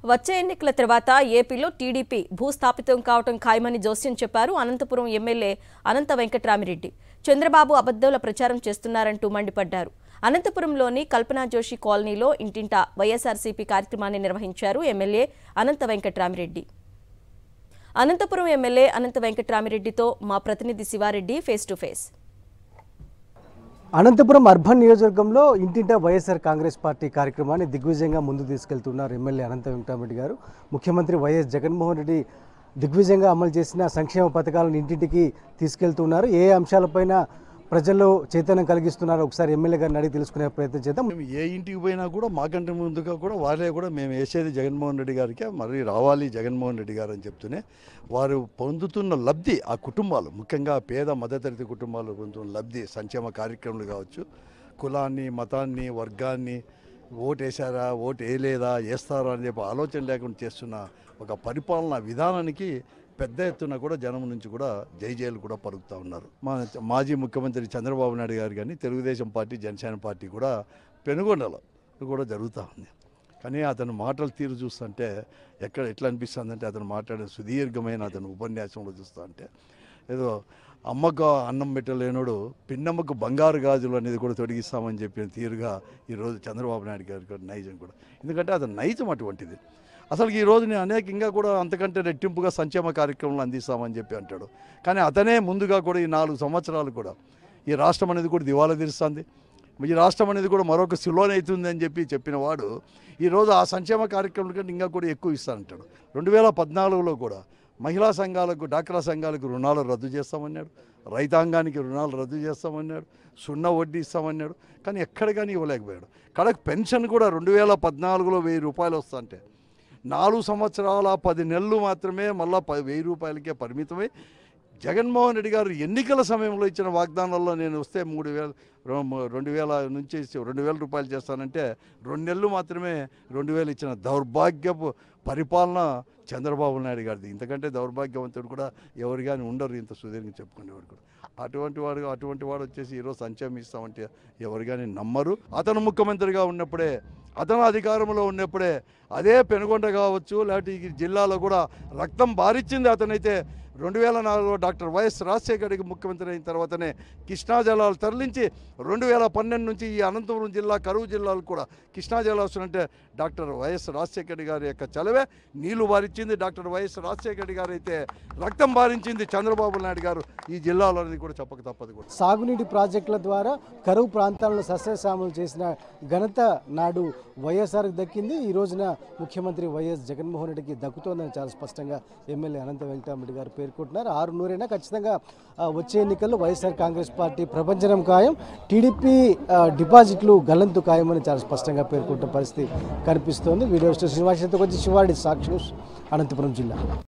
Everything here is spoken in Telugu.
వచ్చే ఎన్నికల తర్వాత ఏపీలో టీడీపీ భూస్థాపితం కావటం ఖాయమని జోస్యం చెప్పారు అనంతపురం ఎమ్మెల్యే అనంత వెంకట్రామిరెడ్డి. చంద్రబాబు అబద్ధాల ప్రచారం చేస్తున్నారంటూ మండిపడ్డారు. అనంతపురంలోని కల్పనా జోషి కాలనీలో ఇంటింటా వైఎస్ఆర్సీపీ కార్యక్రమాన్ని నిర్వహించారు ఎమ్మెల్యే అనంత వెంకట్రామిరెడ్డి. అనంతపురం ఎమ్మెల్యే అనంత వెంకట్రామిరెడ్డితో మా ప్రతినిధి Sivareddy face to face. Anantapuram urban నియోజకవర్గంలో ఇంటింటా వైఎస్ఆర్ కాంగ్రెస్ పార్టీ కార్యక్రమాన్ని దిగ్విజయంగా ముందుకు తీసుకెళ్తున్నారు ఎమ్మెల్యే అనంత వెంకటరామిరెడ్డి గారు. ముఖ్యమంత్రి వైఎస్ జగన్మోహన్ రెడ్డి దిగ్విజయంగా అమలు చేసిన సంక్షేమ పథకాలను ఇంటింటికి తీసుకెళ్తున్నారు. ఏ అంశాలపైన ప్రజల్లో చైతన్యం కలిగిస్తున్నారు ఒకసారి ఎమ్మెల్యే గారిని అడిగి తెలుసుకునే ప్రయత్నం చేద్దాం. మేము ఏ ఇంటికి పోయినా కూడా మాకంటే ముందుగా కూడా వారే కూడా మేము వేసేది జగన్మోహన్ రెడ్డి గారికి, మరి రావాలి జగన్మోహన్ రెడ్డి గారు అని చెప్తూనే వారు పొందుతున్న లబ్ధి, ఆ కుటుంబాలు ముఖ్యంగా పేద మధ్యతరగతి కుటుంబాలు పొందుతున్న లబ్ధి, సంక్షేమ కార్యక్రమాలు కావచ్చు, కులాన్ని మతాన్ని వర్గాన్ని ఓటు వేసారా ఓటు వేయలేదా వేస్తారా అని చెప్పి ఆలోచన లేకుండా చేస్తున్న ఒక పరిపాలనా విధానానికి పెద్ద ఎత్తున కూడా జనం నుంచి కూడా జైజేలు కూడా పలుకుతూ ఉన్నారు. మాజీ ముఖ్యమంత్రి చంద్రబాబు నాయుడు గారు కానీ తెలుగుదేశం పార్టీ జనసేన పార్టీ కూడా పెనుగొండలో కూడా జరుగుతూ ఉంది. కానీ అతను మాటలు తీరు చూస్తుంటే ఎట్లా అనిపిస్తుందంటే అతను మాట్లాడే సుదీర్ఘమైన అతను ఉపన్యాసంలో చూస్తూ ఉంటే ఏదో అమ్మకు అన్నం పెట్టలేనోడు పిన్నమ్మకు బంగారు గాజులు అనేది కూడా తొడిగిస్తామని చెప్పిన తీరుగా ఈరోజు చంద్రబాబు నాయుడు గారి నైజం కూడా, ఎందుకంటే అతను నైజం అటువంటిది. అసలు ఈరోజు నేను అనేకంగా కూడా అంతకంటే రెట్టింపుగా సంక్షేమ కార్యక్రమాలు అందిస్తామని చెప్పి అంటాడు. కానీ అతనే ముందుగా కూడా ఈ 4 సంవత్సరాలు కూడా ఈ రాష్ట్రం అనేది కూడా దివాలా తీరుస్తుంది, ఈ రాష్ట్రం అనేది కూడా మరొక సిలోన్ అవుతుంది అని చెప్పిన వాడు ఈరోజు ఆ సంక్షేమ కార్యక్రమాల కంటే ఇంకా కూడా ఎక్కువ ఇస్తానంటాడు. 2014లో కూడా మహిళా సంఘాలకు, డాక్రా సంఘాలకు రుణాలు రద్దు చేస్తామన్నాడు, రైతాంగానికి రుణాలు రద్దు చేస్తామన్నాడు, 0 వడ్డీ ఇస్తామన్నాడు. కానీ ఎక్కడ కానీ ఇవ్వలేకపోయాడు. కడకు పెన్షన్ కూడా 2014లో 1000 రూపాయలు వస్తుంటే 4 సంవత్సరాల 10 నెలలు మాత్రమే మళ్ళీ 1000 రూపాయలకే పరిమితమై జగన్మోహన్ రెడ్డి గారు ఎన్నికల సమయంలో ఇచ్చిన వాగ్దానాల్లో నేను వస్తే 2000 నుంచి 2000 రూపాయలు చేస్తానంటే 2 నెలలు మాత్రమే 2000 ఇచ్చిన దౌర్భాగ్యపు పరిపాలన చంద్రబాబు నాయుడు గారిది. ఇంతకంటే దౌర్భాగ్యవంతుడు కూడా ఎవరు కానీ ఉండరు, ఇంత సుదీర్ఘంగా చెప్పుకునేవాడు కూడా. అటువంటి వాడు వచ్చేసి ఈరోజు సంక్షేమం ఇస్తామంటే ఎవరు కానీ నమ్మరు. అతను ముఖ్యమంత్రిగా ఉన్నప్పుడే, అతను అధికారంలో ఉన్నప్పుడే అదే పెనుగొండ కావచ్చు, లేకపోతే ఈ జిల్లాలో కూడా రక్తం బారిచ్చింది అతనైతే. 2004లో డాక్టర్ వైఎస్ రాజశేఖర రెడ్డి ముఖ్యమంత్రి అయిన తర్వాతనే కృష్ణా జలాలు తరలించి 2012 నుంచి ఈ అనంతపురం జిల్లా, కరువు జిల్లాలు కూడా కృష్ణా జలాలు వస్తుందంటే డాక్టర్ వైఎస్ రాజశేఖర రెడ్డి గారి యొక్క చలవే నీళ్లు బారించింది. డాక్టర్ వైఎస్ రాజశేఖర రెడ్డి గారు అయితే రక్తం బారించింది చంద్రబాబు నాయుడు గారు ఈ జిల్లాలో అనేది కూడా చెప్పక తప్పదు కూడా. సాగునీటి ప్రాజెక్టుల ద్వారా కరువు ప్రాంతాలను సస్యశ్యామలు చేసిన ఘనత నాడు వైఎస్ఆర్కి దక్కింది. ఈ రోజున ముఖ్యమంత్రి వైఎస్ జగన్మోహన్ రెడ్డికి దక్కుతోందని చాలా స్పష్టంగా ఎమ్మెల్యే అనంత వెంకటరామిరెడ్డి గారు పేర్కొంటున్నారు. 6 ఖచ్చితంగా వచ్చే ఎన్నికల్లో వైఎస్ఆర్ కాంగ్రెస్ పార్టీ ప్రభంజనం ఖాయం, టీడీపీ డిపాజిట్లు గల్లంతు ఖాయమని చాలా స్పష్టంగా పేర్కొంటున్న పరిస్థితి కనిపిస్తోంది. వీడియో శ్రీనివాసంతో వచ్చి శివారెడ్డి, సాక్షి న్యూస్, అనంతపురం జిల్లా.